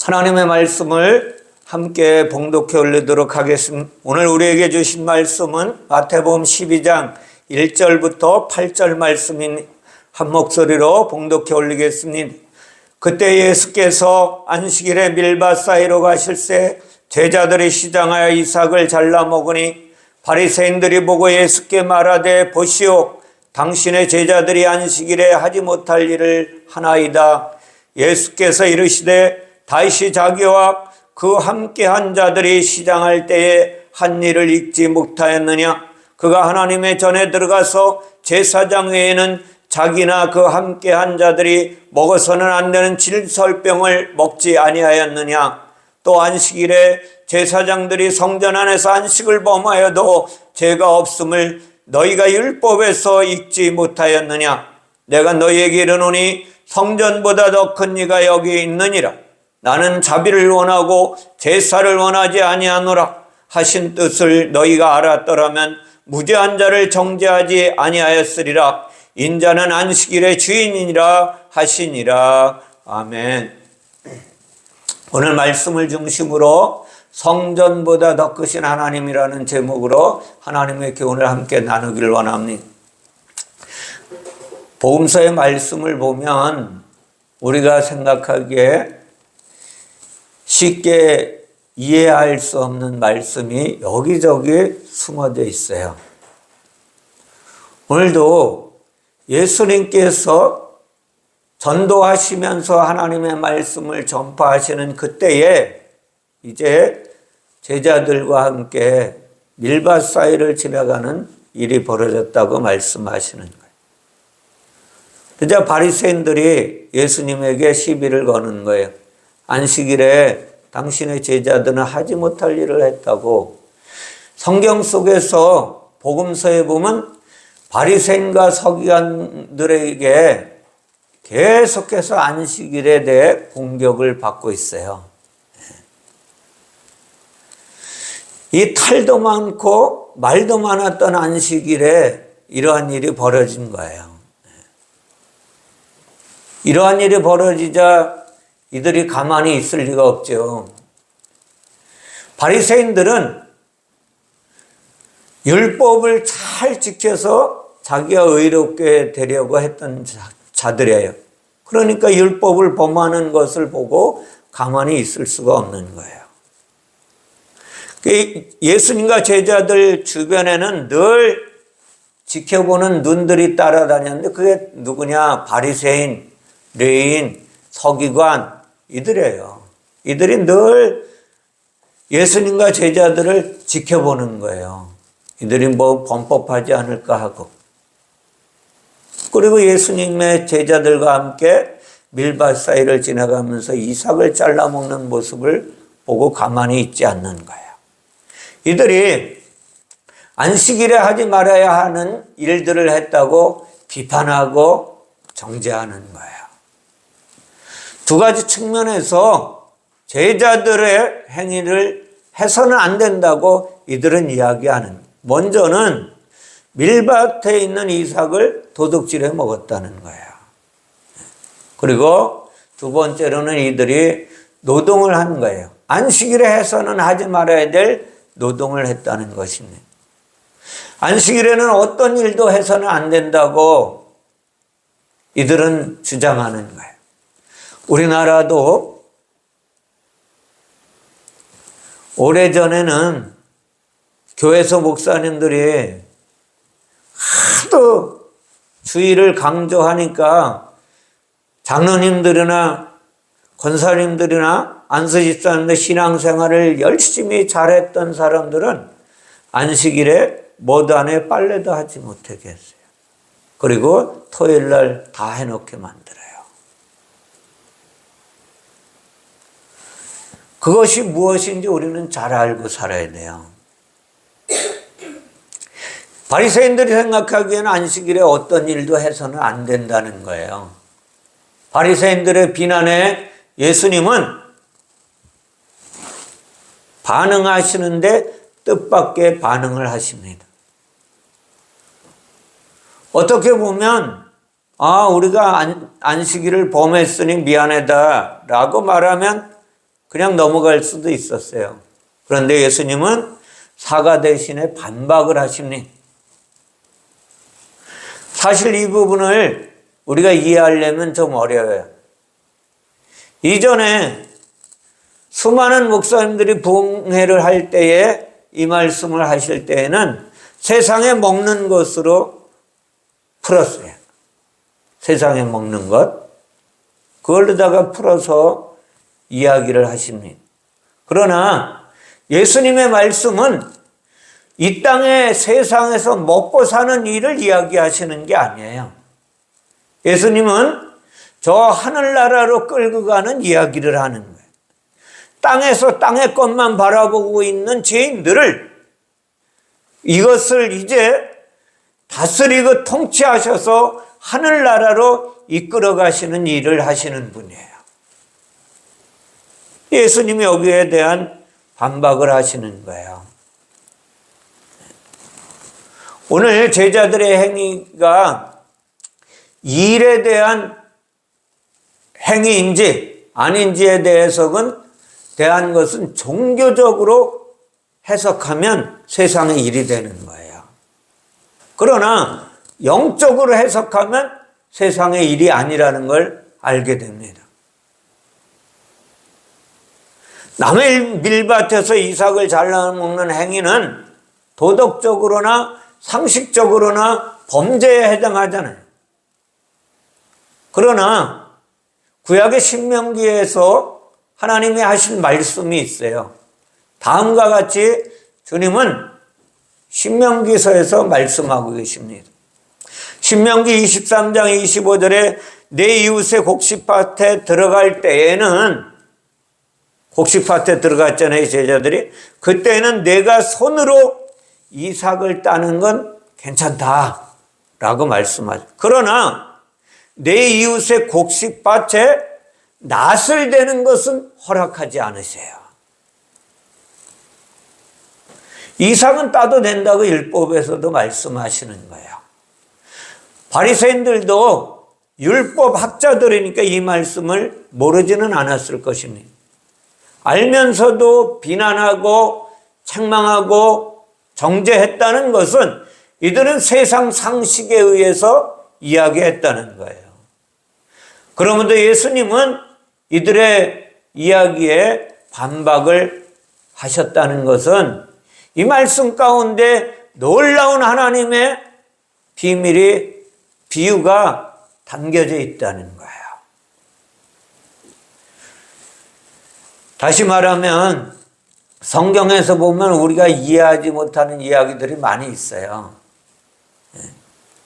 하나님의 말씀을 함께 봉독해 올리도록 하겠습니다. 오늘 우리에게 주신 말씀은 마태복음 12장 1절부터 8절 말씀인 한 목소리로 봉독해 올리겠습니다. 그때 예수께서 안식일에 밀밭 사이로 가실새 제자들이 시장하여 이삭을 잘라 먹으니 바리새인들이 보고 예수께 말하되 보시오, 당신의 제자들이 안식일에 하지 못할 일을 하나이다. 예수께서 이르시되 다시 자기와 그 함께한 자들이 시장할 때에 한 일을 잊지 못하였느냐? 그가 하나님의 전에 들어가서 제사장 외에는 자기나 그 함께한 자들이 먹어서는 안 되는 질설병을 먹지 아니하였느냐? 또 안식일에 제사장들이 성전 안에서 안식을 범하여도 죄가 없음을 너희가 율법에서 읽지 못하였느냐? 내가 너희에게 이르노니 성전보다 더 큰 이가 여기 있느니라. 나는 자비를 원하고 제사를 원하지 아니하노라 하신 뜻을 너희가 알았더라면 무죄한 자를 정죄하지 아니하였으리라. 인자는 안식일의 주인이니라 하시니라. 아멘. 오늘 말씀을 중심으로 성전보다 더 크신 하나님이라는 제목으로 하나님의 교훈을 함께 나누기를 원합니다. 복음서의 말씀을 보면 우리가 생각하기에 쉽게 이해할 수 없는 말씀이 여기저기 숨어져 있어요. 오늘도 예수님께서 전도하시면서 하나님의 말씀을 전파하시는 그때에 이제 제자들과 함께 밀밭 사이를 지나가는 일이 벌어졌다고 말씀하시는 거예요. 이제 바리새인들이 예수님에게 시비를 거는 거예요. 안식일에 당신의 제자들은 하지 못할 일을 했다고. 성경 속에서 복음서에 보면 바리새인과 서기관들에게 계속해서 안식일에 대해 공격을 받고 있어요. 이 탈도 많고 말도 많았던 안식일에 이러한 일이 벌어진 거예요. 이러한 일이 벌어지자 이들이 가만히 있을 리가 없죠. 바리새인들은 율법을 잘 지켜서 자기가 의롭게 되려고 했던 자들이에요. 그러니까 율법을 범하는 것을 보고 가만히 있을 수가 없는 거예요. 예수님과 제자들 주변에는 늘 지켜보는 눈들이 따라다녔는데 그게 누구냐? 바리새인, 레위인, 서기관 이들이에요. 이들이 늘 예수님과 제자들을 지켜보는 거예요. 이들이 뭐 범법하지 않을까 하고. 그리고 예수님의 제자들과 함께 밀밭 사이를 지나가면서 이삭을 잘라 먹는 모습을 보고 가만히 있지 않는 거예요. 이들이 안식일에 하지 말아야 하는 일들을 했다고 비판하고 정죄하는 거예요. 두 가지 측면에서 제자들의 행위를 해서는 안 된다고 이들은 이야기하는. 먼저는 밀밭에 있는 이삭을 도둑질해 먹었다는 거예요. 그리고 두 번째로는 이들이 노동을 한 거예요. 안식일에 해서는 하지 말아야 될 노동을 했다는 것입니다. 안식일에는 어떤 일도 해서는 안 된다고 이들은 주장하는 거예요. 우리나라도 오래전에는 교회에서 목사님들이 하도 주의를 강조하니까 장로님들이나 권사님들이나 안수집사님들 신앙생활을 열심히 잘했던 사람들은 안식일에 모두 안에 빨래도 하지 못하게 했어요. 그리고 토요일날 다 해놓게 만들어요. 그것이 무엇인지 우리는 잘 알고 살아야 돼요. 바리새인들이 생각하기에는 안식일에 어떤 일도 해서는 안 된다는 거예요. 바리새인들의 비난에 예수님은 반응하시는데 뜻밖의 반응을 하십니다. 어떻게 보면 우리가 안식일을 범했으니 미안하다 라고 말하면 그냥 넘어갈 수도 있었어요. 그런데 예수님은 사과 대신에 반박을 하십니다. 사실 이 부분을 우리가 이해하려면 좀 어려워요. 이전에 수많은 목사님들이 부흥회를 할 때에 이 말씀을 하실 때에는 세상에 먹는 것으로 풀었어요. 세상에 먹는 것. 그걸로다가 풀어서 이야기를 하십니다. 그러나 예수님의 말씀은 이 땅의 세상에서 먹고 사는 일을 이야기하시는 게 아니에요. 예수님은 저 하늘나라로 끌고 가는 이야기를 하는 거예요. 땅에서 땅의 것만 바라보고 있는 죄인들을 이것을 이제 다스리고 통치하셔서 하늘나라로 이끌어 가시는 일을 하시는 분이에요. 예수님이 여기에 대한 반박을 하시는 거예요. 오늘 제자들의 행위가 일에 대한 행위인지 아닌지에 대한 것은 종교적으로 해석하면 세상의 일이 되는 거예요. 그러나 영적으로 해석하면 세상의 일이 아니라는 걸 알게 됩니다. 남의 밀밭에서 이삭을 잘라 먹는 행위는 도덕적으로나 상식적으로나 범죄에 해당하잖아요. 그러나 구약의 신명기에서 하나님이 하신 말씀이 있어요. 다음과 같이 주님은 신명기서에서 말씀하고 계십니다. 신명기 23장 25절에 내 이웃의 곡식밭에 들어갈 때에는, 곡식밭에 들어갔잖아요, 제자들이. 그때는 내가 손으로 이삭을 따는 건 괜찮다라고 말씀하죠. 그러나 내 이웃의 곡식밭에 낫을 대는 것은 허락하지 않으세요. 이삭은 따도 된다고 율법에서도 말씀하시는 거예요. 바리새인들도 율법 학자들이니까 이 말씀을 모르지는 않았을 것입니다. 알면서도 비난하고 책망하고 정죄했다는 것은 이들은 세상 상식에 의해서 이야기했다는 거예요. 그러면도 예수님은 이들의 이야기에 반박을 하셨다는 것은 이 말씀 가운데 놀라운 하나님의 비밀이, 비유가 담겨져 있다는 거예요. 다시 말하면 성경에서 보면 우리가 이해하지 못하는 이야기들이 많이 있어요.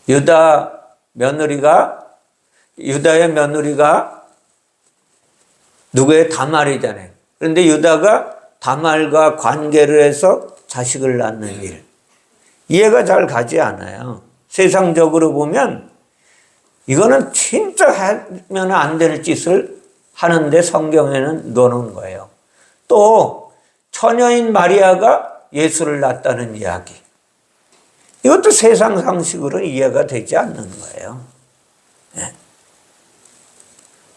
유다의 며느리가 누구의 다말이잖아요. 그런데 유다가 다말과 관계를 해서 자식을 낳는 일. 이해가 잘 가지 않아요. 세상적으로 보면 이거는 진짜 하면 안 될 짓을 하는데 성경에는 넣어놓은 거예요. 또 처녀인 마리아가 예수를 낳았다는 이야기. 이것도 세상 상식으로는 이해가 되지 않는 거예요. 네.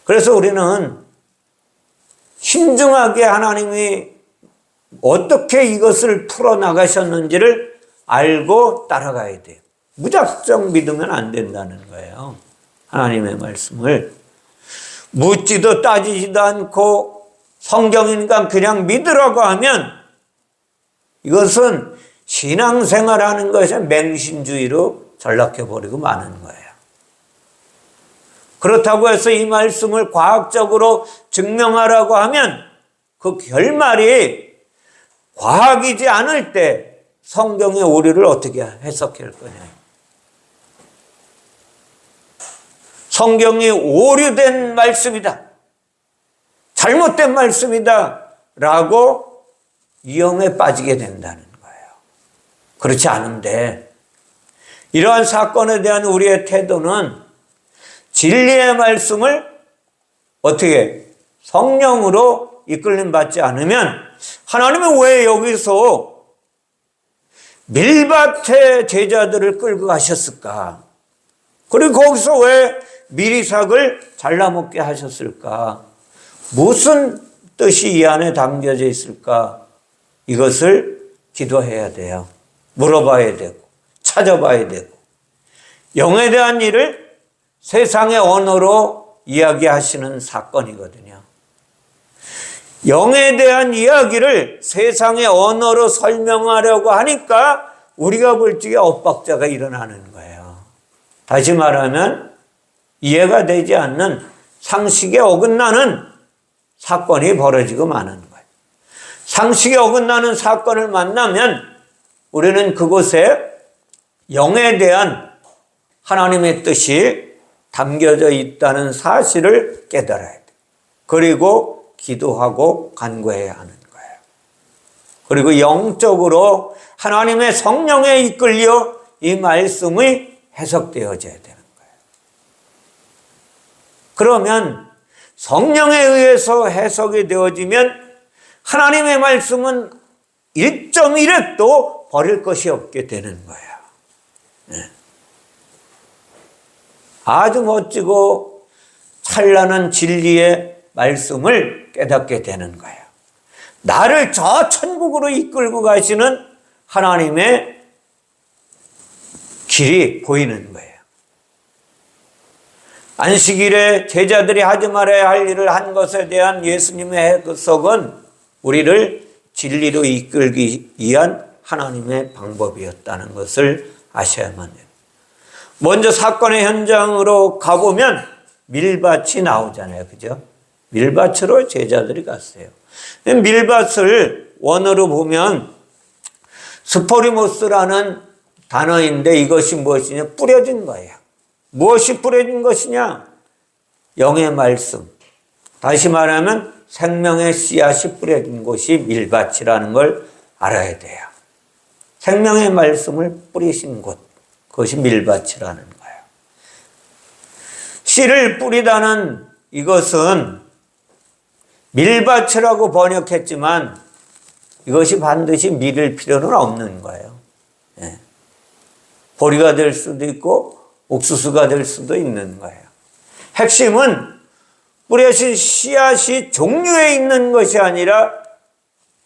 그래서 우리는 신중하게 하나님이 어떻게 이것을 풀어나가셨는지를 알고 따라가야 돼요. 무작정 믿으면 안 된다는 거예요. 하나님의 말씀을 묻지도 따지지도 않고 성경이니까 그냥 믿으라고 하면 이것은 신앙생활하는 것에 맹신주의로 전락해버리고 마는 거예요. 그렇다고 해서 이 말씀을 과학적으로 증명하라고 하면 그 결말이 과학이지 않을 때 성경의 오류를 어떻게 해석할 거냐. 성경이 오류된 말씀이다, 잘못된 말씀이다 라고 위험에 빠지게 된다는 거예요. 그렇지 않은데 이러한 사건에 대한 우리의 태도는 진리의 말씀을 어떻게 성령으로 이끌림 받지 않으면 하나님은 왜 여기서 밀밭에 제자들을 끌고 가셨을까? 그리고 거기서 왜 미리삭을 잘라먹게 하셨을까? 무슨 뜻이 이 안에 담겨져 있을까? 이것을 기도해야 돼요. 물어봐야 되고 찾아봐야 되고 영에 대한 일을 세상의 언어로 이야기하시는 사건이거든요. 영에 대한 이야기를 세상의 언어로 설명하려고 하니까 우리가 볼 적에 엇박자가 일어나는 거예요. 다시 말하면 이해가 되지 않는 상식에 어긋나는 사건이 벌어지고 마는 거예요. 상식에 어긋나는 사건을 만나면 우리는 그곳에 영에 대한 하나님의 뜻이 담겨져 있다는 사실을 깨달아야 돼요. 그리고 기도하고 간구해야 하는 거예요. 그리고 영적으로 하나님의 성령에 이끌려 이 말씀이 해석되어져야 되는 거예요. 그러면 성령에 의해서 해석이 되어지면 하나님의 말씀은 1.1획도 버릴 것이 없게 되는 거예요. 아주 멋지고 찬란한 진리의 말씀을 깨닫게 되는 거예요. 나를 저 천국으로 이끌고 가시는 하나님의 길이 보이는 거예요. 안식일에 제자들이 하지 말아야 할 일을 한 것에 대한 예수님의 해석은 우리를 진리로 이끌기 위한 하나님의 방법이었다는 것을 아셔야만 해요. 먼저 사건의 현장으로 가보면 밀밭이 나오잖아요. 그죠? 밀밭으로 제자들이 갔어요. 밀밭을 원어로 보면 스포리모스라는 단어인데 이것이 무엇이냐? 뿌려진 거예요. 무엇이 뿌려진 것이냐? 영의 말씀. 다시 말하면 생명의 씨앗이 뿌려진 곳이 밀밭이라는 걸 알아야 돼요. 생명의 말씀을 뿌리신 곳, 그것이 밀밭이라는 거예요. 씨를 뿌리다는 이것은 밀밭이라고 번역했지만 이것이 반드시 밀을 필요는 없는 거예요. 보리가 될 수도 있고 옥수수가 될 수도 있는 거예요. 핵심은 뿌려진 씨앗이 종류에 있는 것이 아니라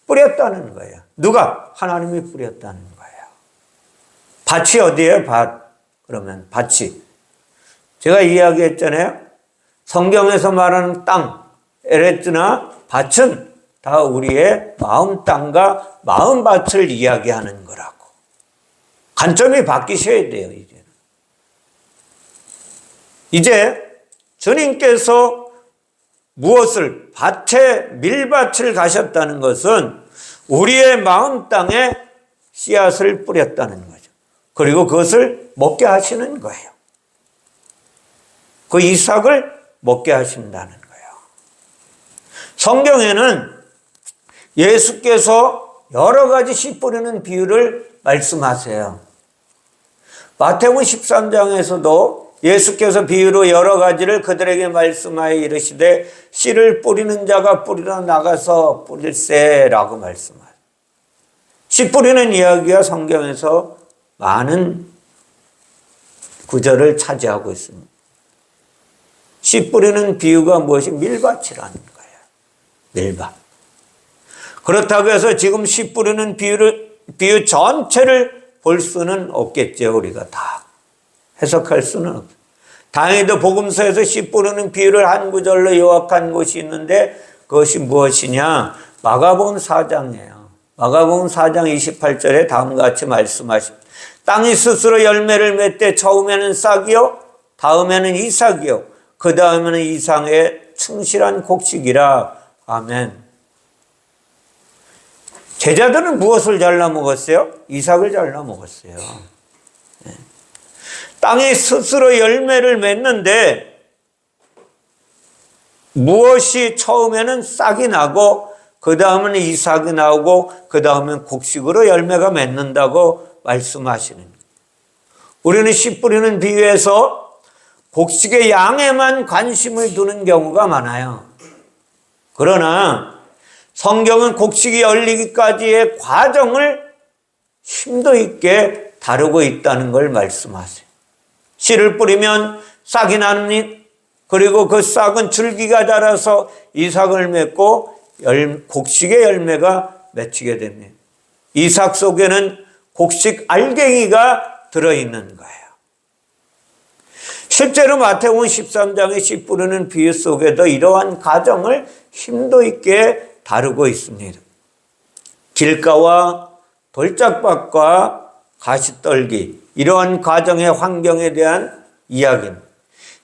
뿌렸다는 거예요. 누가? 하나님이 뿌렸다는 거예요. 밭이 어디예요? 밭. 그러면 밭이. 제가 이야기했잖아요. 성경에서 말하는 땅, 에레트나 밭은 다 우리의 마음 땅과 마음 밭을 이야기하는 거라고. 관점이 바뀌셔야 돼요, 이제는. 이제 주님께서 무엇을 밭에 밀밭을 가셨다는 것은 우리의 마음 땅에 씨앗을 뿌렸다는 거죠. 그리고 그것을 먹게 하시는 거예요. 그 이삭을 먹게 하신다는 거예요. 성경에는 예수께서 여러 가지 씨 뿌리는 비유를 말씀하세요. 마태복음 13장에서도 예수께서 비유로 여러 가지를 그들에게 말씀하여 이르시되 씨를 뿌리는 자가 뿌리러 나가서 뿌릴세라고 말씀하세요. 씨 뿌리는 이야기가 성경에서 많은 구절을 차지하고 있습니다. 씨 뿌리는 비유가 무엇이? 밀밭이라는 거예요. 밀밭. 그렇다고 해서 지금 씨 뿌리는 비유 전체를 볼 수는 없겠죠. 우리가 다 해석할 수는 없어요. 다행히도 복음서에서 씨 뿌리는 비유를 한 구절로 요약한 곳이 있는데 그것이 무엇이냐? 마가복음 4장이에요. 마가복음 4장 28절에 다음과 같이 말씀하십니다. 땅이 스스로 열매를 맺되 처음에는 싹이요 다음에는 이삭이요 그 다음에는 이삭의 충실한 곡식이라. 아멘. 제자들은 무엇을 잘라 먹었어요? 이삭을 잘라 먹었어요. 땅이 스스로 열매를 맺는데 무엇이 처음에는 싹이 나고 그 다음에는 이삭이 나오고 그 다음엔 곡식으로 열매가 맺는다고 말씀하시는 거예요. 우리는 씨 뿌리는 비유에서 곡식의 양에만 관심을 두는 경우가 많아요. 그러나 성경은 곡식이 열리기까지의 과정을 심도 있게 다루고 있다는 걸 말씀하세요. 씨를 뿌리면 싹이 나니 그리고 그 싹은 줄기가 자라서 이삭을 맺고 곡식의 열매가 맺히게 됩니다. 이삭 속에는 곡식 알갱이가 들어있는 거예요. 실제로 마태복음 13장의 씨 뿌리는 비유 속에도 이러한 가정을 심도 있게 다루고 있습니다. 길가와 돌짝밭과 가시떨기, 이러한 가정의 환경에 대한 이야기입니다.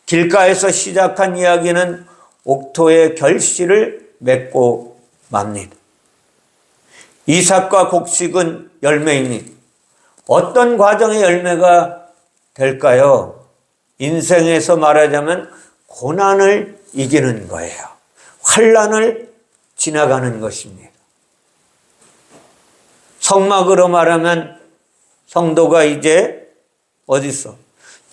길가에서 시작한 이야기는 옥토의 결실을 맺고 맙니다. 이삭과 곡식은 열매입니다. 어떤 과정의 열매가 될까요? 인생에서 말하자면 고난을 이기는 거예요. 환난을 지나가는 것입니다. 성막으로 말하면 성도가 이제 어디서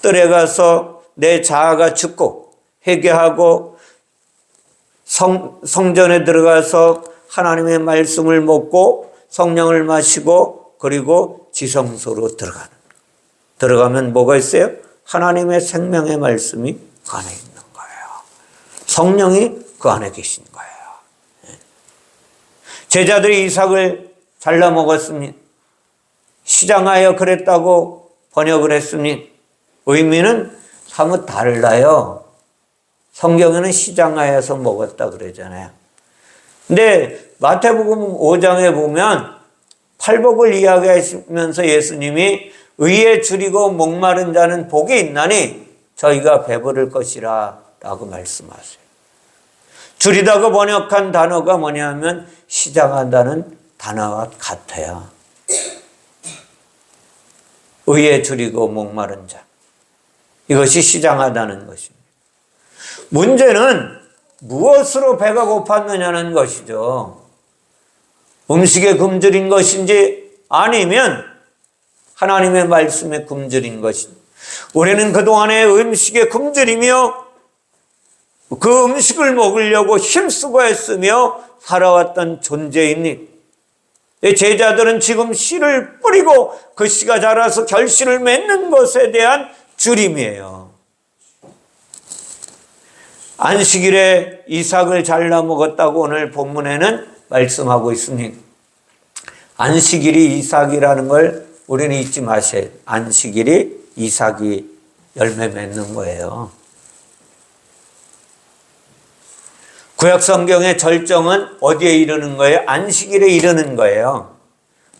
뜰에 가서 내 자아가 죽고 회개하고 성전에 들어가서 하나님의 말씀을 먹고 성령을 마시고 그리고 지성소로 들어가면 뭐가 있어요? 하나님의 생명의 말씀이 그 안에 있는 거예요. 성령이 그 안에 계신 거예요. 제자들이 이삭을 잘라 먹었습니다. 시장하여 그랬다고 번역을 했습니다. 의미는 사뭇 달라요. 성경에는 시장하여서 먹었다 그러잖아요. 근데 마태복음 5장에 보면 팔복을 이야기하시면서 예수님이 의에 줄이고 목마른 자는 복이 있나니 저희가 배부를 것이라 라고 말씀하세요. 줄이다가 번역한 단어가 뭐냐면 시장한다는 단어와 같아요. 의에 줄이고 목마른 자. 이것이 시장하다는 것입니다. 문제는 무엇으로 배가 고팠느냐는 것이죠. 음식에 굶주린 것인지 아니면 하나님의 말씀에 굶주린 것인지. 우리는 그동안에 음식에 굶주리며 그 음식을 먹으려고 힘쓰고 했으며 살아왔던 존재입니다. 제자들은 지금 씨를 뿌리고 그 씨가 자라서 결실을 맺는 것에 대한 줄임이에요. 안식일에 이삭을 잘라 먹었다고 오늘 본문에는 말씀하고 있습니다. 안식일이 이삭이라는 걸 우리는 잊지 마셔야 돼요. 안식일이 이삭이 열매 맺는 거예요. 구약 성경의 절정은 어디에 이르는 거예요? 안식일에 이르는 거예요.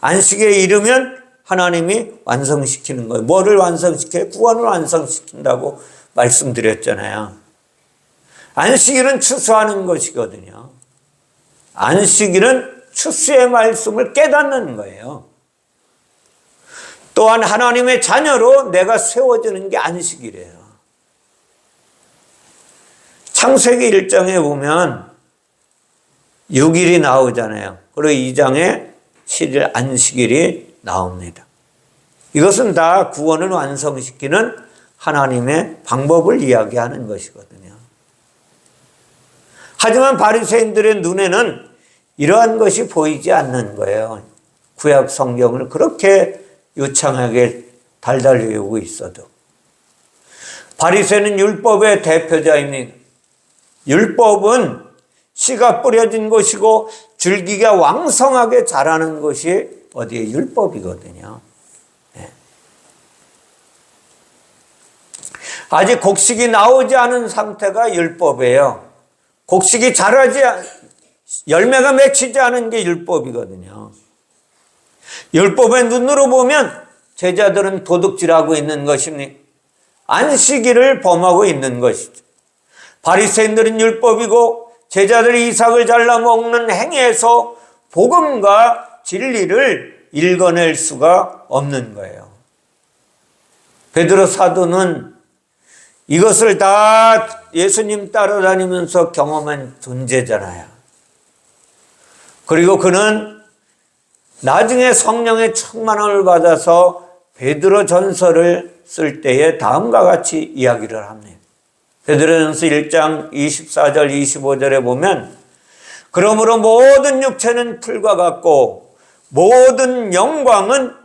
안식일에 이르면 하나님이 완성시키는 거예요. 뭐를 완성시켜요? 구원을 완성시킨다고 말씀드렸잖아요. 안식일은 추수하는 것이거든요. 안식일은 추수의 말씀을 깨닫는 거예요. 또한 하나님의 자녀로 내가 세워지는 게 안식일이에요. 창세기 1장에 보면 6일이 나오잖아요. 그리고 2장에 7일 안식일이 나옵니다. 이것은 다 구원을 완성시키는 하나님의 방법을 이야기하는 것이거든요. 하지만 바리새인들의 눈에는 이러한 것이 보이지 않는 거예요. 구약 성경을 그렇게 유창하게 달달 외우고 있어도. 바리새는 율법의 대표자입니다. 율법은 씨가 뿌려진 것이고 줄기가 왕성하게 자라는 것이 어디에 율법이거든요. 네. 아직 곡식이 나오지 않은 상태가 율법이에요. 곡식이 자라지 열매가 맺히지 않은 게 율법이거든요. 율법의 눈으로 보면 제자들은 도둑질하고 있는 것입니다. 안식일을 범하고 있는 것이죠. 바리새인들은 율법이고 제자들이 이삭을 잘라 먹는 행위에서 복음과 진리를 읽어낼 수가 없는 거예요. 베드로 사도는 이것을 다 예수님 따라다니면서 경험한 존재잖아요. 그리고 그는 나중에 성령의 충만함을 받아서 베드로 전서를 쓸 때에 다음과 같이 이야기를 합니다. 베드로전서 1장 24절 25절에 보면 그러므로 모든 육체는 풀과 같고 모든 영광은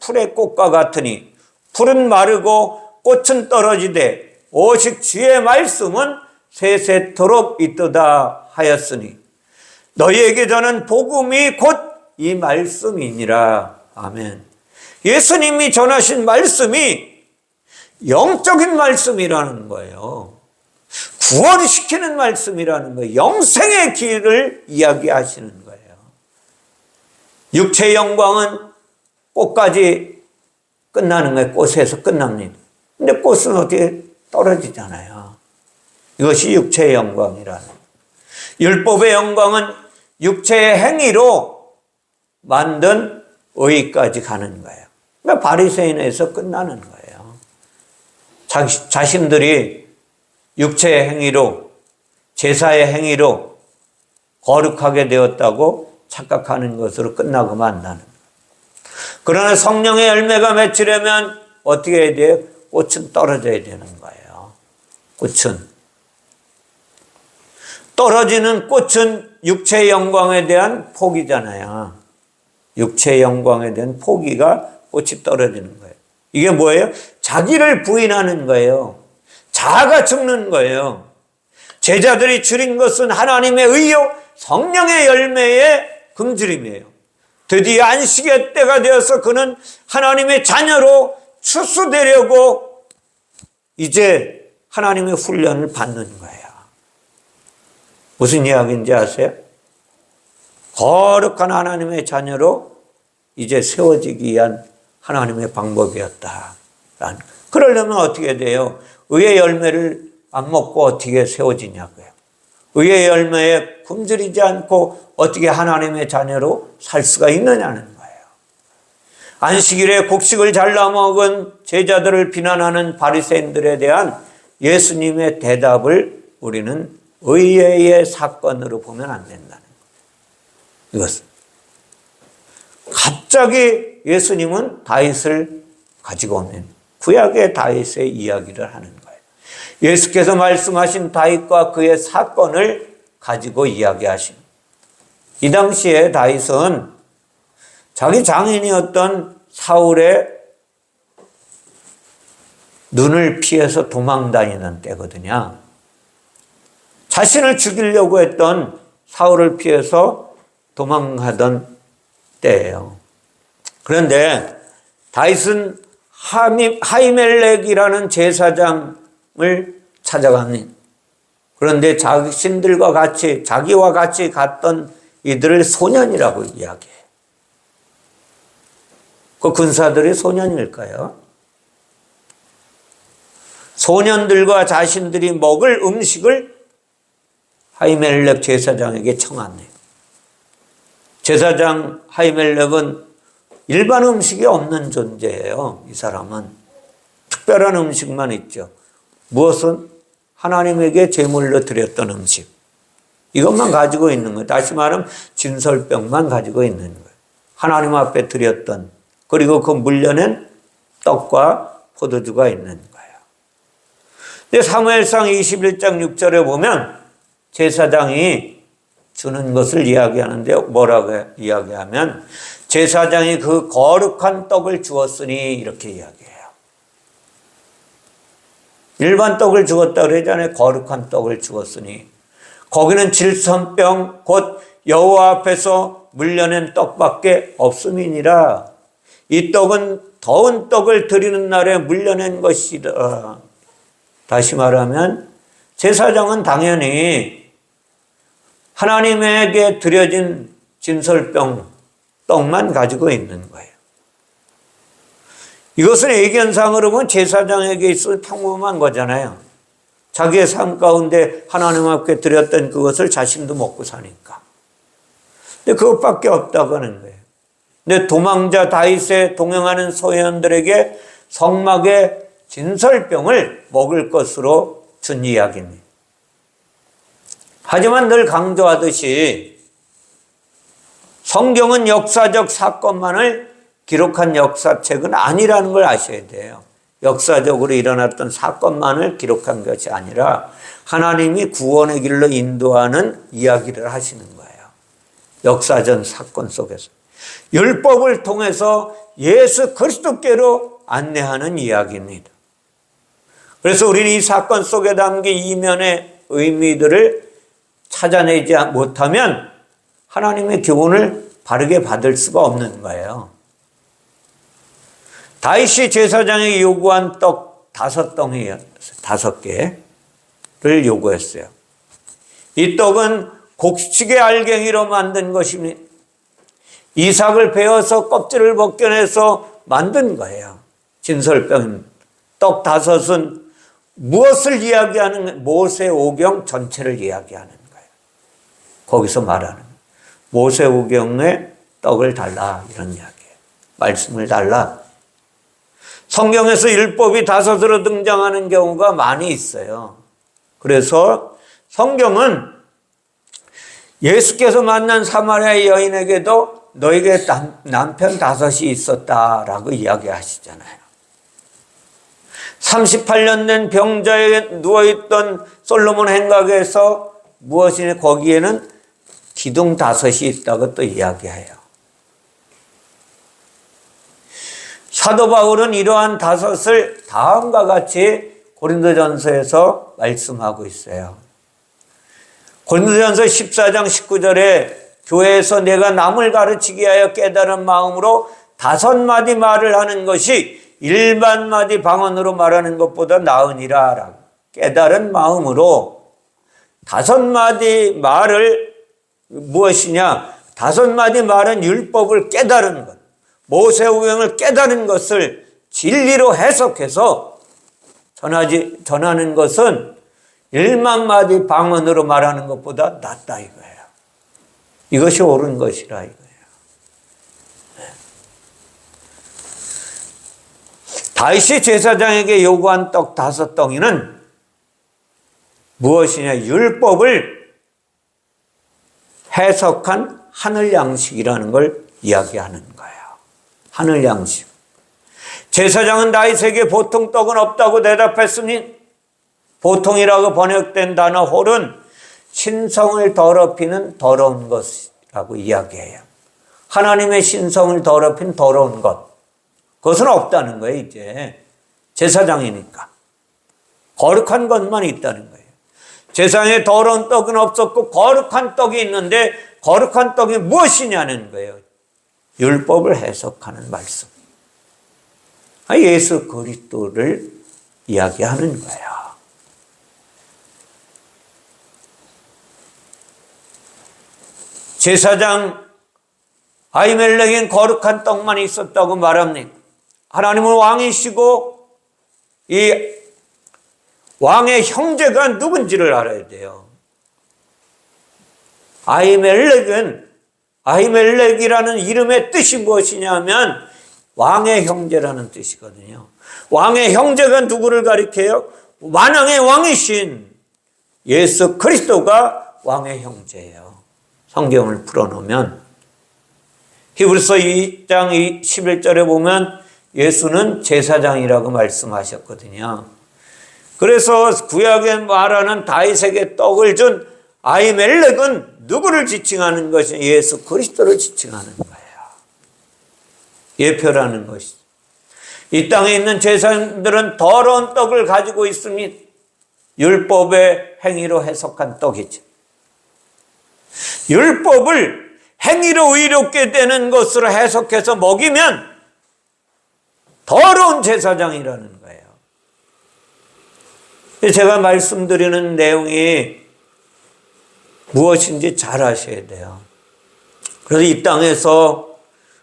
풀의 꽃과 같으니 풀은 마르고 꽃은 떨어지되 오직 주의 말씀은 세세토록 있도다 하였으니 너희에게 저는 복음이 곧 이 말씀이니라. 아멘. 예수님이 전하신 말씀이 영적인 말씀이라는 거예요. 구원시키는 말씀이라는 거예요. 영생의 길을 이야기하시는 거예요. 육체의 영광은 꽃까지 끝나는 거예요. 꽃에서 끝납니다. 근데 꽃은 어떻게 떨어지잖아요. 이것이 육체의 영광이라는 거예요. 율법의 영광은 육체의 행위로 만든 의까지 가는 거예요. 그러니까 바리새인에서 끝나는 거예요. 자신들이 육체의 행위로, 제사의 행위로 거룩하게 되었다고 착각하는 것으로 끝나고 만다는 거예요. 그러나 성령의 열매가 맺히려면 어떻게 해야 돼요? 꽃은 떨어져야 되는 거예요. 꽃은. 떨어지는 꽃은 육체의 영광에 대한 포기잖아요. 육체의 영광에 대한 포기가 꽃이 떨어지는 거예요. 이게 뭐예요? 자기를 부인하는 거예요. 자아가 죽는 거예요. 제자들이 줄인 것은 하나님의 의요 성령의 열매의 금주림이에요. 드디어 안식의 때가 되어서 그는 하나님의 자녀로 추수되려고 이제 하나님의 훈련을 받는 거예요. 무슨 이야기인지 아세요? 거룩한 하나님의 자녀로 이제 세워지기 위한 하나님의 방법이었다. 그러려면 어떻게 돼요? 의의 열매를 안 먹고 어떻게 세워지냐고요. 의의 열매에 굶주리지 않고 어떻게 하나님의 자녀로 살 수가 있느냐는 거예요. 안식일에 곡식을 잘라 먹은 제자들을 비난하는 바리새인들에 대한 예수님의 대답을 우리는 의의 사건으로 보면 안 된다는 거예요. 이것은 갑자기 예수님은 다윗을 가지고 오는 구약의 다윗의 이야기를 하는 거예요. 예수께서 말씀하신 다윗과 그의 사건을 가지고 이야기하신. 이 당시에 다윗은 자기 장인이었던 사울의 눈을 피해서 도망다니는 때거든요. 자신을 죽이려고 했던 사울을 피해서 도망하던 때예요. 그런데 다윗은 하이멜렉이라는 제사장을 찾아갑니다. 그런데 자신들과 같이, 자기와 같이 갔던 이들을 소년이라고 이야기해요. 그 군사들이 소년일까요? 소년들과 자신들이 먹을 음식을 하이멜렉 제사장에게 청하네요. 제사장 하이멜렉은 일반 음식이 없는 존재예요. 이 사람은 특별한 음식만 있죠. 무엇은 하나님에게 제물로 드렸던 음식, 이것만 가지고 있는 거예요. 다시 말하면 진설병만 가지고 있는 거예요. 하나님 앞에 드렸던, 그리고 그 물려낸 떡과 포도주가 있는 거예요. 근데 사무엘상 21장 6절에 보면 제사장이 주는 것을 이야기하는데 뭐라고 이야기하면 제사장이 그 거룩한 떡을 주었으니 이렇게 이야기해요. 일반 떡을 주었다 그러잖아요. 거룩한 떡을 주었으니. 거기는 질선병 곧 여호와 앞에서 물려낸 떡밖에 없음이니라. 이 떡은 더운 떡을 드리는 날에 물려낸 것이라. 다시 말하면 제사장은 당연히 하나님에게 드려진 진설병 떡만 가지고 있는 거예요. 이것은 애견상으로 보면 제사장에게 있어서 평범한 거잖아요. 자기의 삶 가운데 하나님 앞에 드렸던 그것을 자신도 먹고 사니까. 근데 그것밖에 없다고 하는 거예요. 근데 도망자 다윗에 동행하는 소년들에게 성막의 진설병을 먹을 것으로 준 이야기입니다. 하지만 늘 강조하듯이 성경은 역사적 사건만을 기록한 역사책은 아니라는 걸 아셔야 돼요. 역사적으로 일어났던 사건만을 기록한 것이 아니라 하나님이 구원의 길로 인도하는 이야기를 하시는 거예요. 역사전 사건 속에서. 율법을 통해서 예수 그리스도께로 안내하는 이야기입니다. 그래서 우리는 이 사건 속에 담긴 이면의 의미들을 찾아내지 못하면 하나님의 교훈을 바르게 받을 수가 없는 거예요. 다윗이 제사장에게 요구한 떡 5덩이, 5개를 요구했어요. 이 떡은 곡식의 알갱이로 만든 것입니다. 이삭을 베어서 껍질을 벗겨내서 만든 거예요. 진설병 떡 5은 무엇을 이야기하는, 모세오경 전체를 이야기하는 거예요. 거기서 말하는 모세오경에 떡을 달라, 이런 이야기예요. 말씀을 달라. 성경에서 율법이 5으로 등장하는 경우가 많이 있어요. 그래서 성경은 예수께서 만난 사마리아 여인에게도 너에게 남편 5이 있었다라고 이야기하시잖아요. 38년 된 병자에 누워있던 솔로몬 행각에서 무엇이냐, 거기에는 기둥 5이 있다고 또 이야기해요. 사도 바울은 이러한 5을 다음과 같이 고린도전서에서 말씀하고 있어요. 고린도전서 14장 19절에 교회에서 내가 남을 가르치기 위하여 깨달은 마음으로 5마디 말을 하는 것이 1만마디 방언으로 말하는 것보다 나으니라 라고. 깨달은 마음으로 5마디 말을, 무엇이냐, 5마디 말은 율법을 깨달은 것, 모세오경을 깨달은 것을 진리로 해석해서 전하는 것은 1만마디 방언으로 말하는 것보다 낫다 이거예요. 이것이 옳은 것이라 이거예요. 다윗이 제사장에게 요구한 떡 5덩이는 무엇이냐, 율법을 해석한 하늘 양식이라는 걸 이야기하는 거예요. 하늘 양식. 제사장은 다윗에게 보통 떡은 없다고 대답했으니, 보통이라고 번역된 단어 홀은 신성을 더럽히는 더러운 것이라고 이야기해요. 하나님의 신성을 더럽힌 더러운 것, 그것은 없다는 거예요. 이제 제사장이니까 거룩한 것만 있다는 거예요. 제사장에 더러운 떡은 없었고 거룩한 떡이 있는데, 거룩한 떡이 무엇이냐는 거예요. 율법을 해석하는 말씀, 예수 그리스도를 이야기하는 거예요. 제사장 아히멜렉엔 거룩한 떡만 있었다고 말합니다. 하나님은 왕이시고 이 왕의 형제가 누군지를 알아야 돼요. 아히멜렉이라는 이름의 뜻이 무엇이냐면 왕의 형제라는 뜻이거든요. 왕의 형제가 누구를 가리켜요? 만왕의 왕이신 예수 그리스도가 왕의 형제예요. 성경을 풀어놓으면 히브리서 2장 11절에 보면 예수는 제사장이라고 말씀하셨거든요. 그래서 구약에 말하는 다윗에게 떡을 준 아히멜렉은 누구를 지칭하는 것이? 예수 그리스도를 지칭하는 거예요. 예표라는 것이죠. 이 땅에 있는 제사장들은 더러운 떡을 가지고 있으니 율법의 행위로 해석한 떡이죠. 율법을 행위로 의롭게 되는 것으로 해석해서 먹이면 더러운 제사장이라는 거예요. 제가 말씀드리는 내용이 무엇인지 잘 아셔야 돼요. 그래서 이 땅에서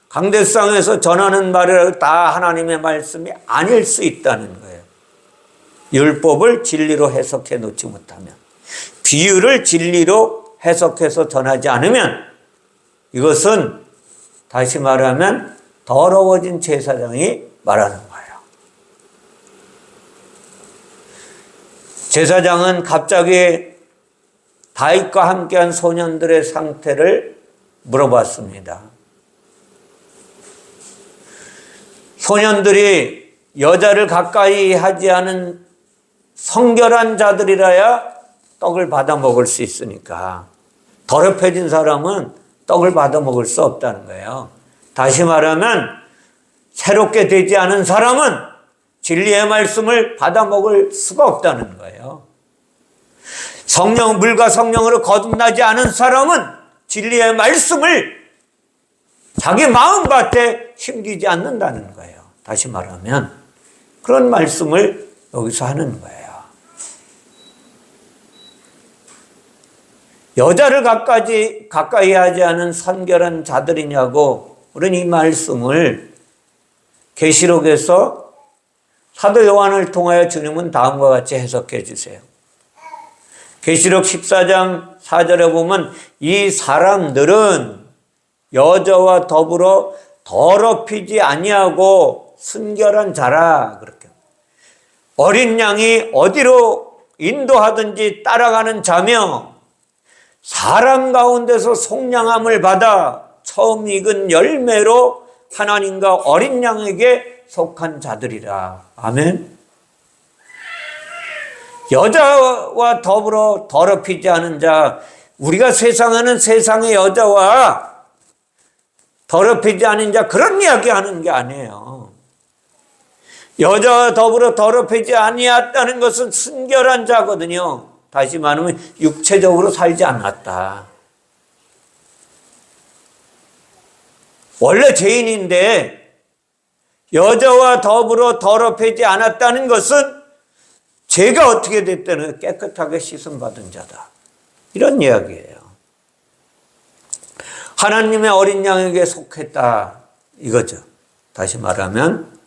강대상에서 전하는 말을 다 하나님의 말씀이 아닐 수 있다는 거예요. 율법을 진리로 해석해 놓지 못하면, 비유를 진리로 해석해서 전하지 않으면, 이것은 다시 말하면 더러워진 제사장이 말하는 거예요. 제사장은 갑자기 다윗과 함께한 소년들의 상태를 물어봤습니다. 소년들이 여자를 가까이 하지 않은 성결한 자들이라야 떡을 받아 먹을 수 있으니까, 더럽혀진 사람은 떡을 받아 먹을 수 없다는 거예요. 다시 말하면 새롭게 되지 않은 사람은 진리의 말씀을 받아 먹을 수가 없다는 거예요. 물과 성령으로 거듭나지 않은 사람은 진리의 말씀을 자기 마음밭에 심기지 않는다는 거예요. 다시 말하면 그런 말씀을 여기서 하는 거예요. 여자를 가까이 하지 않은 선결한 자들이냐고, 우리는 이 말씀을 계시록에서 사도 요한을 통하여 주님은 다음과 같이 해석해 주세요. 계시록 14장 4절에 보면 이 사람들은 여자와 더불어 더럽히지 아니하고 순결한 자라, 그렇게 어린 양이 어디로 인도하든지 따라가는 자며 사람 가운데서 속량함을 받아 처음 익은 열매로 하나님과 어린 양에게 속한 자들이라. 아멘. 여자와 더불어 더럽히지 않은 자, 우리가 세상에는 세상의 여자와 더럽히지 않은 자, 그런 이야기 하는 게 아니에요. 여자와 더불어 더럽히지 아니했다는 것은 순결한 자거든요. 다시 말하면 육체적으로 살지 않았다. 원래 죄인인데 여자와 더불어 더럽히지 않았다는 것은 죄가 어떻게 됐다는, 깨끗하게 씻음받은 자다, 이런 이야기예요. 하나님의 어린 양에게 속했다, 이거죠. 다시 말하면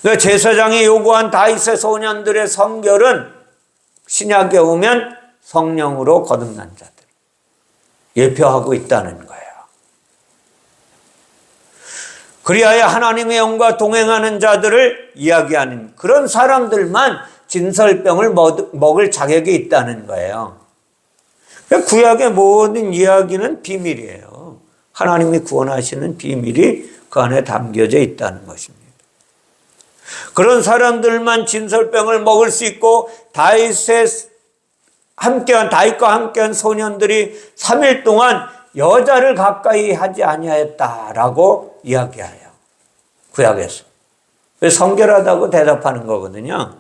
그러니까 제사장이 요구한 다윗의 소년들의 성결은 신약에 오면 성령으로 거듭난 자들 예표하고 있다는 거예요. 그리하여 하나님의 영과 동행하는 자들을 이야기하는 그런 사람들만 진설병을 먹을 자격이 있다는 거예요. 구약의 모든 이야기는 비밀이에요. 하나님이 구원하시는 비밀이 그 안에 담겨져 있다는 것입니다. 그런 사람들만 진설병을 먹을 수 있고, 다윗과 함께한 소년들이 3일 동안 여자를 가까이 하지 아니하였다라고 이야기해요. 구약에서. 성결하다고 대답하는 거거든요.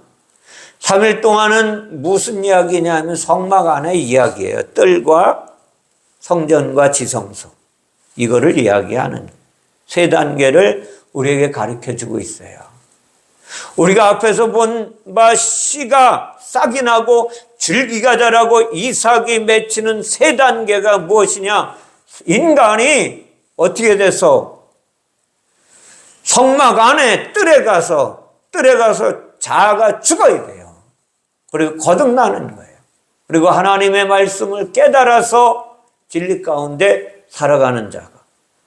3일 동안은 무슨 이야기냐면 성막 안의 이야기예요. 뜰과 성전과 지성소, 이거를 이야기하는 세 단계를 우리에게 가르쳐주고 있어요. 우리가 앞에서 본 바 씨가 싹이 나고 줄기가 자라고 이삭이 맺히는 세 단계가 무엇이냐? 인간이 어떻게 돼서 성막 안에 뜰에 가서 자아가 죽어야 돼요. 그리고 거듭나는 거예요. 그리고 하나님의 말씀을 깨달아서 진리 가운데 살아가는 자가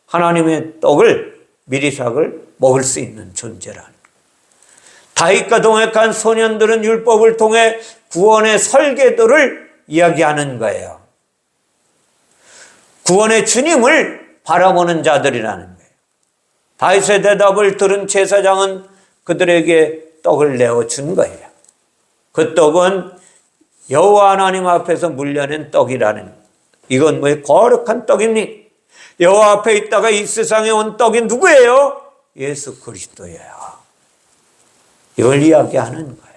하나님의 떡을, 미리삭을 먹을 수 있는 존재라는 거예요. 다윗과 동행한 소년들은 율법을 통해 구원의 설계도를 이야기하는 거예요. 구원의 주님을 바라보는 자들이라는 거예요. 다윗의 대답을 들은 제사장은 그들에게 떡을 내어준 거예요. 그 떡은 여호와 하나님 앞에서 물려낸 떡이라는, 이건 뭐예요? 거룩한 떡입니다. 여호와 앞에 있다가 이 세상에 온 떡이 누구예요? 예수 그리스도예요. 이걸 이야기하는 거예요.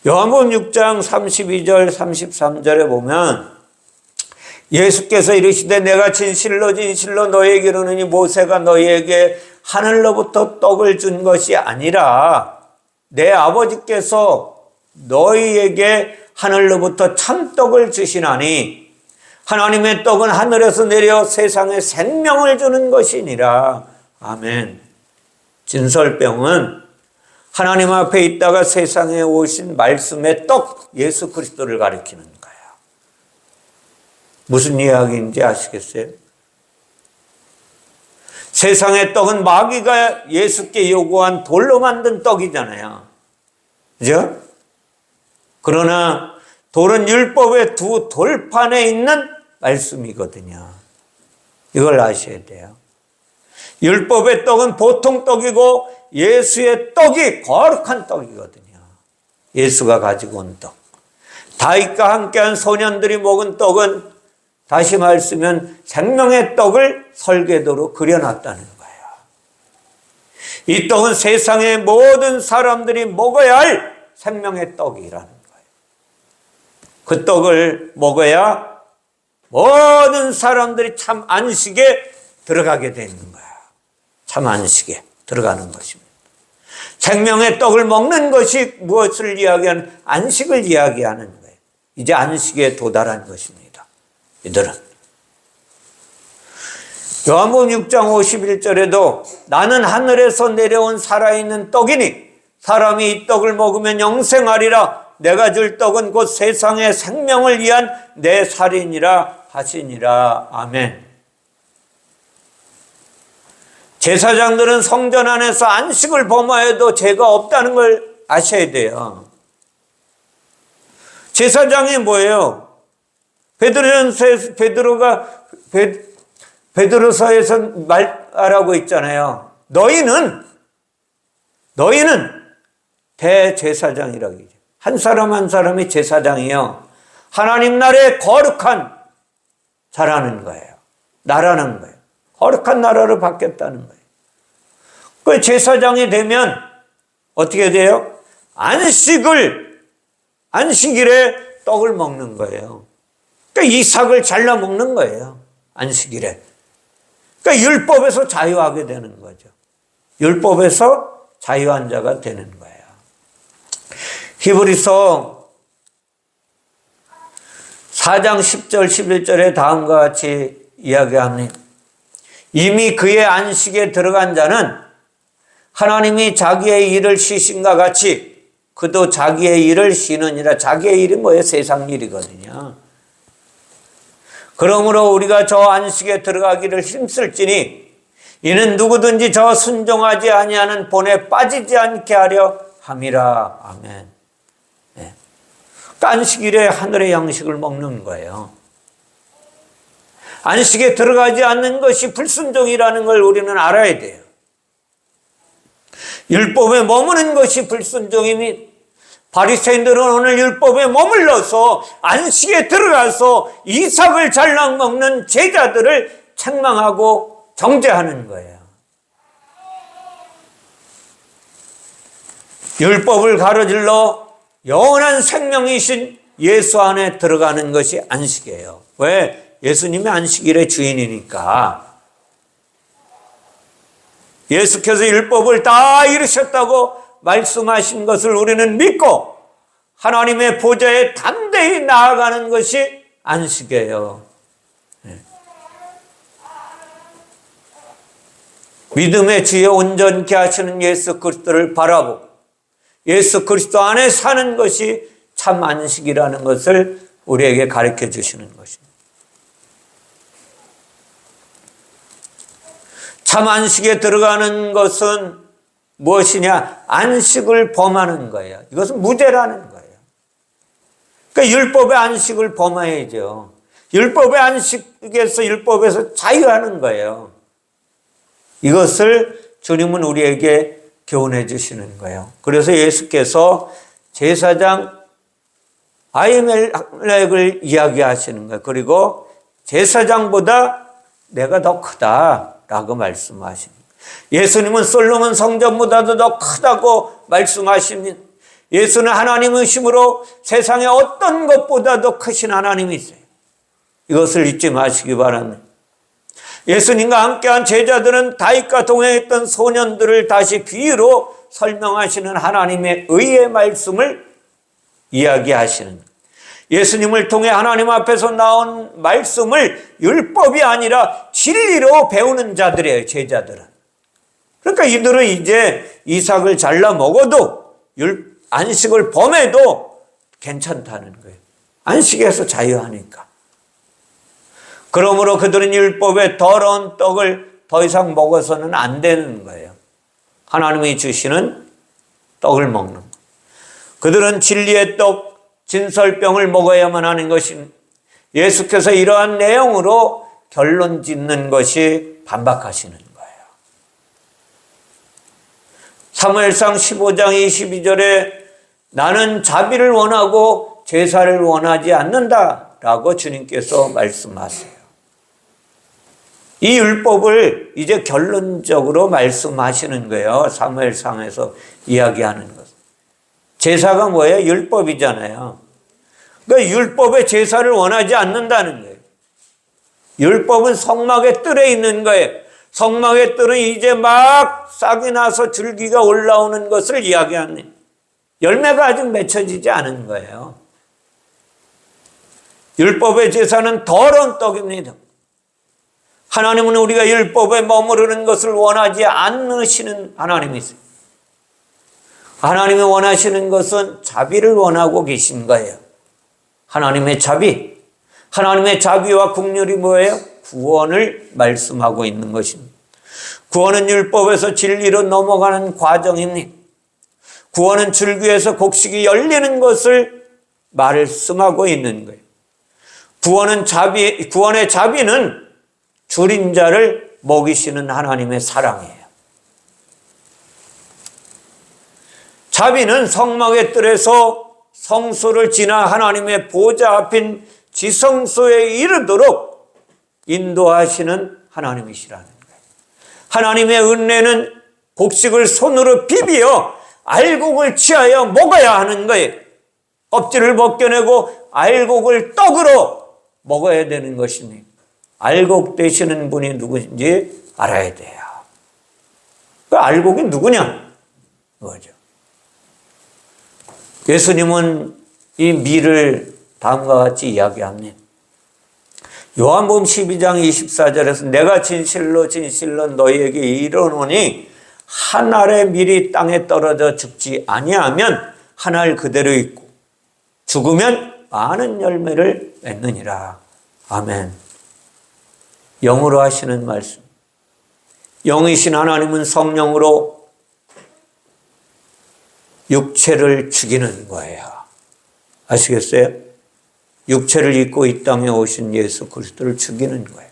요한복음 6장 32절 33절에 보면 예수께서 이르시되 내가 진실로 너희에게 이르노니 모세가 너희에게 하늘로부터 떡을 준 것이 아니라 내 아버지께서 너희에게 하늘로부터 참떡을 주시나니 하나님의 떡은 하늘에서 내려 세상에 생명을 주는 것이니라. 아멘. 진설병은 하나님 앞에 있다가 세상에 오신 말씀의 떡, 예수 그리스도를 가리키는 거예요. 무슨 이야기인지 아시겠어요? 세상의 떡은 마귀가 예수께 요구한 돌로 만든 떡이잖아요. 그죠? 그러나 돌은 율법의 두 돌판에 있는 말씀이거든요. 이걸 아셔야 돼요. 율법의 떡은 보통 떡이고 예수의 떡이 거룩한 떡이거든요. 예수가 가지고 온 떡. 다윗과 함께한 소년들이 먹은 떡은 다시 말쓰면 생명의 떡을 설계도로 그려놨다는 거예요. 이 떡은 세상의 모든 사람들이 먹어야 할 생명의 떡이라는 거예요. 그 떡을 먹어야 모든 사람들이 참 안식에 들어가게 되는 거야. 참 안식에 들어가는 것입니다. 생명의 떡을 먹는 것이 무엇을 이야기하는? 안식을 이야기하는 거예요. 이제 안식에 도달한 것입니다. 이들은. 요한복음 6장 51절에도 나는 하늘에서 내려온 살아있는 떡이니 사람이 이 떡을 먹으면 영생하리라. 내가 줄 떡은 곧 세상의 생명을 위한 내 살이니라 하시니라. 아멘. 제사장들은 성전 안에서 안식을 범하여도 죄가 없다는 걸 아셔야 돼요. 제사장이 뭐예요? 베드로서에서 말하고 있잖아요. 너희는 대제사장이라고 얘기해요. 한 사람 한 사람이 제사장이요. 하나님 나라의 거룩한 자라는 거예요. 나라는 거예요. 거룩한 나라를 받겠다는 거예요. 그 제사장이 되면 어떻게 돼요? 안식일에 떡을 먹는 거예요. 그러니까 이삭을 잘라 먹는 거예요. 안식일에. 그러니까 율법에서 자유하게 되는 거죠. 율법에서 자유한 자가 되는 거예요. 히브리서 4장 10절 11절에 다음과 같이 이야기합니다. 이미 그의 안식에 들어간 자는 하나님이 자기의 일을 쉬신과 같이 그도 자기의 일을 쉬느니라. 자기의 일이 뭐예요? 세상 일이거든요. 그러므로 우리가 저 안식에 들어가기를 힘쓸지니 이는 누구든지 저 순종하지 아니하는 본에 빠지지 않게 하려 함이라. 아멘. 네. 안식일에 하늘의 양식을 먹는 거예요. 안식에 들어가지 않는 것이 불순종이라는 걸 우리는 알아야 돼요. 율법에 머무는 것이 불순종이니 바리새인들은 오늘 율법에 머물러서 안식에 들어가서 이삭을 잘라 먹는 제자들을 책망하고 정죄하는 거예요. 율법을 가로질러 영원한 생명이신 예수 안에 들어가는 것이 안식이에요. 왜? 예수님이 안식일의 주인이니까. 예수께서 율법을 다 이루셨다고 말씀하신 것을 우리는 믿고 하나님의 보좌에 담대히 나아가는 것이 안식이에요. 믿음의 주에 온전케 하시는 예수 그리스도를 바라보고 예수 그리스도 안에 사는 것이 참 안식이라는 것을 우리에게 가르쳐 주시는 것입니다. 참 안식에 들어가는 것은 무엇이냐? 안식을 범하는 거예요. 이것은 무죄라는 거예요. 그러니까 율법의 안식을 범해야죠. 율법의 안식에서 율법에서 자유하는 거예요. 이것을 주님은 우리에게 교훈해 주시는 거예요. 그래서 예수께서 제사장 아히멜렉을 이야기하시는 거예요. 그리고 제사장보다 내가 더 크다라고 말씀하십니다. 예수님은 솔로몬 성전보다도 더 크다고 말씀하십니다. 예수는 하나님이심으로 세상에 어떤 것보다도 크신 하나님이세요. 이것을 잊지 마시기 바랍니다. 예수님과 함께한 제자들은 다윗과 동행했던 소년들을 다시 비유로 설명하시는 하나님의 의의 말씀을 이야기하시는 거예요. 예수님을 통해 하나님 앞에서 나온 말씀을 율법이 아니라 진리로 배우는 자들이에요. 제자들은. 그러니까 이들은 이제 이삭을 잘라 먹어도 안식을 범해도 괜찮다는 거예요. 안식에서 자유하니까. 그러므로 그들은 율법의 더러운 떡을 더 이상 먹어서는 안 되는 거예요. 하나님이 주시는 떡을 먹는 거예요. 그들은 진리의 떡, 진설병을 먹어야만 하는 것입니다. 예수께서 이러한 내용으로 결론 짓는 것이 반박하시는 거예요. 사무엘상 15장 22절에 나는 자비를 원하고 제사를 원하지 않는다라고 주님께서 말씀하세요. 이 율법을 이제 결론적으로 말씀하시는 거예요. 사무엘상에서 이야기하는 것. 제사가 뭐예요? 율법이잖아요. 그러니까 율법의 제사를 원하지 않는다는 거예요. 율법은 성막의 뜰에 있는 거예요. 성막의 뜰은 이제 막 싹이 나서 줄기가 올라오는 것을 이야기하는, 열매가 아직 맺혀지지 않은 거예요. 율법의 제사는 더러운 떡입니다. 하나님은 우리가 율법에 머무르는 것을 원하지 않으시는 하나님이세요. 하나님이 원하시는 것은 자비를 원하고 계신 거예요. 하나님의 자비. 하나님의 자비와 긍휼이 뭐예요? 구원을 말씀하고 있는 것입니다. 구원은 율법에서 진리로 넘어가는 과정입니다. 구원은 줄기에서 곡식이 열리는 것을 말씀하고 있는 거예요. 구원의 자비는 줄인 자를 먹이시는 하나님의 사랑이에요. 자비는 성막의 뜰에서 성소를 지나 하나님의 보좌 앞인 지성소에 이르도록 인도하시는 하나님이시라는 거예요. 하나님의 은혜는 곡식을 손으로 비비어 알곡을 취하여 먹어야 하는 거예요. 껍질을 벗겨내고 알곡을 떡으로 먹어야 되는 것입니다. 알곡 되시는 분이 누구인지 알아야 돼요. 그 알곡이 누구냐? 그거죠. 예수님은 이 미를 다음과 같이 이야기합니다. 요한복음 12장 24절에서 내가 진실로 진실로 너희에게 이르노니 한 알의 밀이 땅에 떨어져 죽지 아니하면 한 알 그대로 있고 죽으면 많은 열매를 맺느니라. 아멘. 영으로 하시는 말씀. 영이신 하나님은 성령으로 육체를 죽이는 거예요. 아시겠어요? 육체를 입고 이 땅에 오신 예수 그리스도를 죽이는 거예요.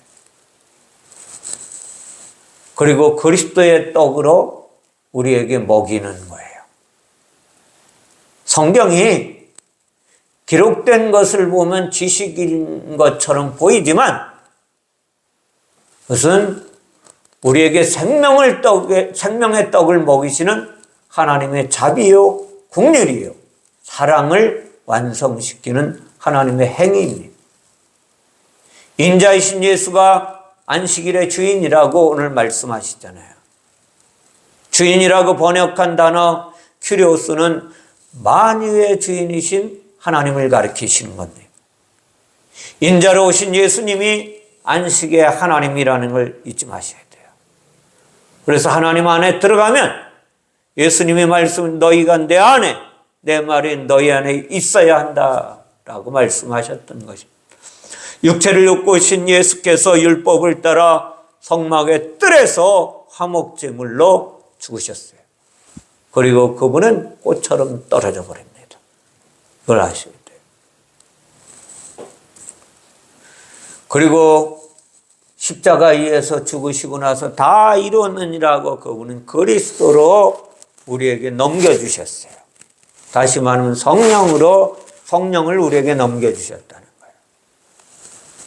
그리고 그리스도의 떡으로 우리에게 먹이는 거예요. 성경이 기록된 것을 보면 지식인 것처럼 보이지만 그것은 우리에게 생명의 떡을 먹이시는 하나님의 자비요, 긍휼이요, 사랑을 완성시키는 하나님의 행위입니다. 인자이신 예수가 안식일의 주인이라고 오늘 말씀하시잖아요. 주인이라고 번역한 단어 큐리오스는 만유의 주인이신 하나님을 가리키시는 겁니다. 인자로 오신 예수님이 안식의 하나님이라는 걸 잊지 마셔야 돼요. 그래서 하나님 안에 들어가면 예수님의 말씀은 너희가 내 안에, 내 말이 너희 안에 있어야 한다라고 말씀하셨던 것입니다. 육체를 입고 오신 예수께서 율법을 따라 성막의 뜰에서 화목제물로 죽으셨어요. 그리고 그분은 꽃처럼 떨어져 버립니다. 그걸 아셔야 돼요. 그리고 십자가 위에서 죽으시고 나서 다 이루었느니라고 그분은 그리스도로 우리에게 넘겨주셨어요. 다시 말하면 성령을 우리에게 넘겨주셨다는 거예요.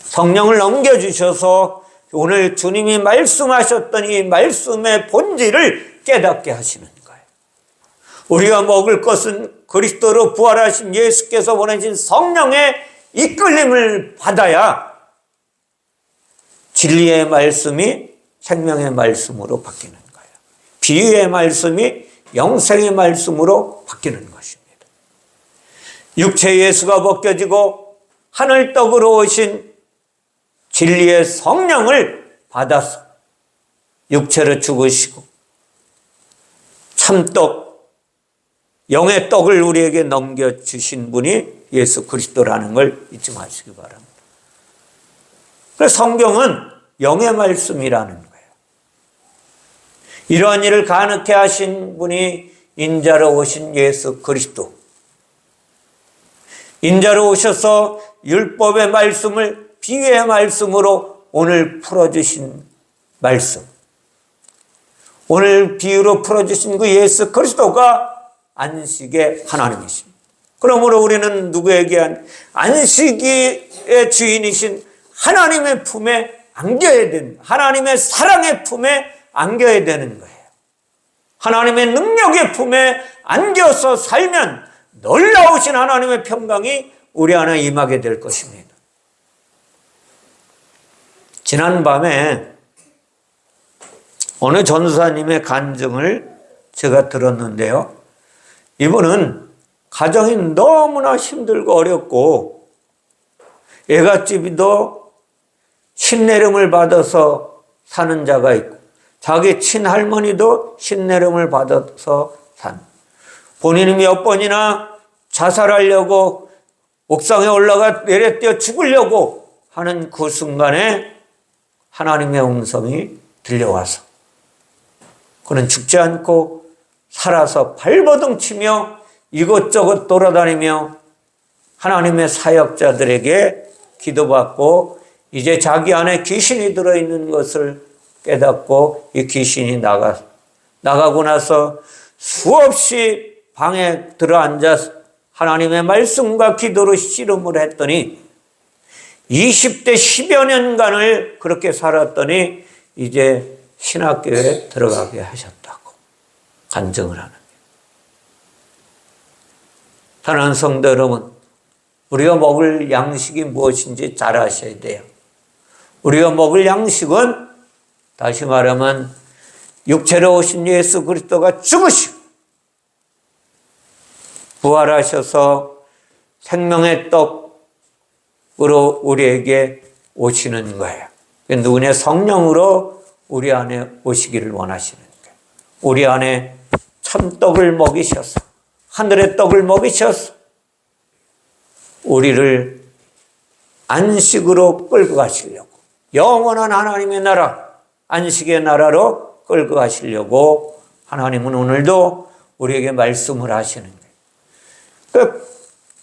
성령을 넘겨주셔서 오늘 주님이 말씀하셨던 이 말씀의 본질을 깨닫게 하시는 거예요. 우리가 먹을 것은 그리스도로 부활하신 예수께서 보내신 성령의 이끌림을 받아야 진리의 말씀이 생명의 말씀으로 바뀌는 거예요. 비유의 말씀이 영생의 말씀으로 바뀌는 것입니다. 육체 예수가 벗겨지고 하늘 떡으로 오신 진리의 성령을 받아서 육체로 죽으시고 참떡, 영의 떡을 우리에게 넘겨주신 분이 예수 그리스도라는 걸 잊지 마시기 바랍니다. 그래서 성경은 영의 말씀이라는 거예요. 이러한 일을 가능케 하신 분이 인자로 오신 예수 그리스도. 인자로 오셔서 율법의 말씀을 비유의 말씀으로 오늘 풀어주신 말씀. 오늘 비유로 풀어주신 그 예수 그리스도가 안식의 하나님이십니다. 그러므로 우리는 누구에게 안식의 주인이신 하나님의 품에 안겨야 되는, 하나님의 사랑의 품에 안겨야 되는 거예요. 하나님의 능력의 품에 안겨서 살면 놀라우신 하나님의 평강이 우리 안에 임하게 될 것입니다. 지난밤에 어느 전도사님의 간증을 제가 들었는데요. 이분은 가정이 너무나 힘들고 어렵고 애갓집이도 신내림을 받아서 사는 자가 있고 자기 친할머니도 신내림을 받아서 산. 본인이 몇 번이나 자살하려고 옥상에 올라가 내려뛰어 죽으려고 하는 그 순간에 하나님의 음성이 들려와서 그는 죽지 않고 살아서 발버둥 치며 이것저것 돌아다니며 하나님의 사역자들에게 기도받고 이제 자기 안에 귀신이 들어있는 것을 깨닫고 이 귀신이 나가고 나서 수없이 방에 들어앉아서 하나님의 말씀과 기도로 씨름을 했더니 20대 10여 년간을 그렇게 살았더니 이제 신학교에 들어가게 하셨다고 간증을 하는 거예요. 사랑하는 성도 여러분, 우리가 먹을 양식이 무엇인지 잘 아셔야 돼요. 우리가 먹을 양식은 다시 말하면 육체로 오신 예수 그리스도가 죽으시고 부활하셔서 생명의 떡으로 우리에게 오시는 거예요. 누구냐? 성령으로 우리 안에 오시기를 원하시는 거예요. 우리 안에 참떡을 먹이셔서 하늘의 떡을 먹이셔서 우리를 안식으로 끌고 가시려고 영원한 하나님의 나라 안식의 나라로 끌고 가시려고 하나님은 오늘도 우리에게 말씀을 하시는 거예요. 그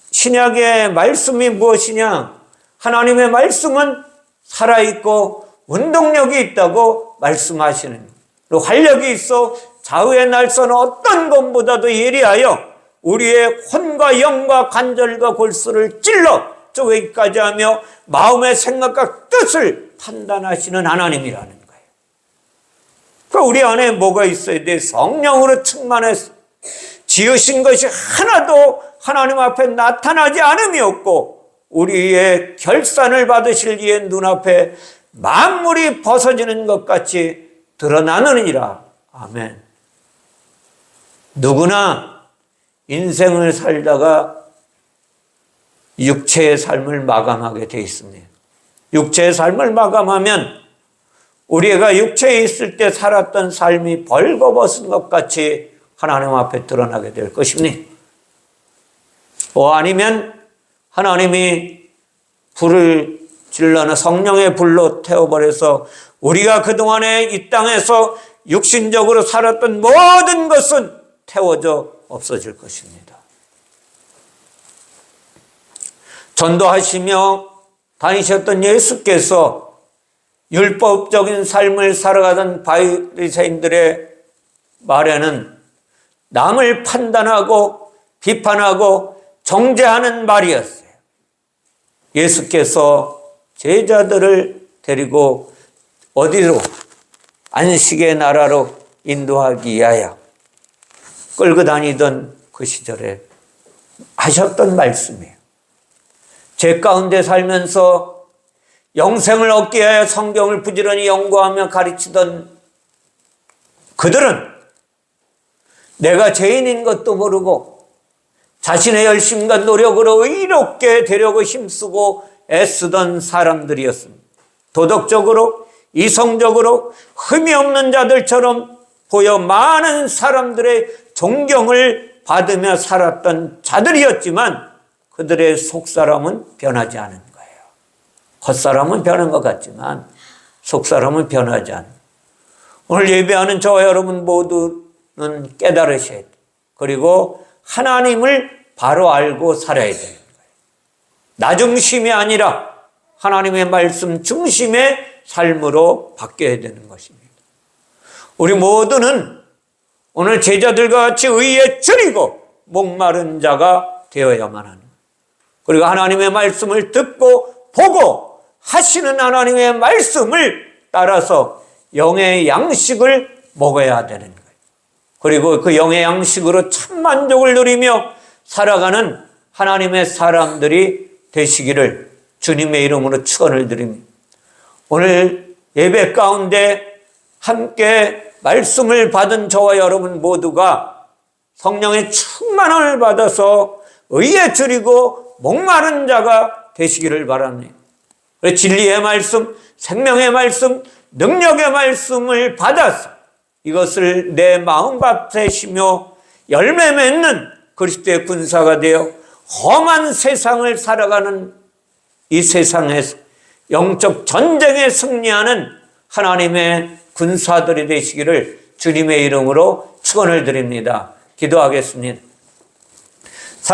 신약의 말씀이 무엇이냐? 하나님의 말씀은 살아있고 운동력이 있다고 말씀하시는 거예요. 그리고 활력이 있어 좌우의 날선 어떤 것보다도 예리하여 우리의 혼과 영과 관절과 골수를 찔러 쪼개기까지 하며 마음의 생각과 뜻을 판단하시는 하나님이라는 거예요. 그러니까 우리 안에 뭐가 있어야 돼? 성령으로 충만해서 지으신 것이 하나도 하나님 앞에 나타나지 않음이 없고 우리의 결산을 받으실 이의 눈앞에 만물이 벗어지는 것 같이 드러나느니라. 아멘. 누구나 인생을 살다가 육체의 삶을 마감하게 되어 있습니다. 육체의 삶을 마감하면 우리가 육체에 있을 때 살았던 삶이 벌거벗은 것 같이 하나님 앞에 드러나게 될 것입니다. 아니면 하나님이 불을 질러나 성령의 불로 태워버려서 우리가 그동안에 이 땅에서 육신적으로 살았던 모든 것은 태워져 없어질 것입니다. 전도하시며 다니셨던 예수께서 율법적인 삶을 살아가던 바리새인들의 말에는 남을 판단하고 비판하고 정죄하는 말이었어요. 예수께서 제자들을 데리고 어디로? 안식의 나라로 인도하기 위하여 끌고 다니던 그 시절에 하셨던 말씀이에요. 죄 가운데 살면서 영생을 얻기 위하여 성경을 부지런히 연구하며 가르치던 그들은 내가 죄인인 것도 모르고 자신의 열심과 노력으로 의롭게 되려고 힘쓰고 애쓰던 사람들이었습니다. 도덕적으로 이성적으로 흠이 없는 자들처럼 보여 많은 사람들의 존경을 받으며 살았던 자들이었지만 그들의 속사람은 변하지 않은 거예요. 겉사람은 변한 것 같지만 속사람은 변하지 않은 거예요. 오늘 예배하는 저와 여러분 모두는 깨달으셔야 돼요. 그리고 하나님을 바로 알고 살아야 되는 거예요. 나 중심이 아니라 하나님의 말씀 중심의 삶으로 바뀌어야 되는 것입니다. 우리 모두는 오늘 제자들과 같이 의에 줄이고 목마른 자가 되어야만 하는, 그리고 하나님의 말씀을 듣고 보고 하시는 하나님의 말씀을 따라서 영의 양식을 먹어야 되는 거예요. 그리고 그 영의 양식으로 참 만족을 누리며 살아가는 하나님의 사람들이 되시기를 주님의 이름으로 축원을 드립니다. 오늘 예배 가운데 함께 말씀을 받은 저와 여러분 모두가 성령의 충만함을 받아서 의에 줄이고 목마른 자가 되시기를 바랍니다. 진리의 말씀, 생명의 말씀, 능력의 말씀을 받아서 이것을 내 마음밭에 심어 열매 맺는 그리스도의 군사가 되어 험한 세상을 살아가는 이 세상에서 영적 전쟁에 승리하는 하나님의 군사들이 되시기를 주님의 이름으로 축원을 드립니다. 기도하겠습니다.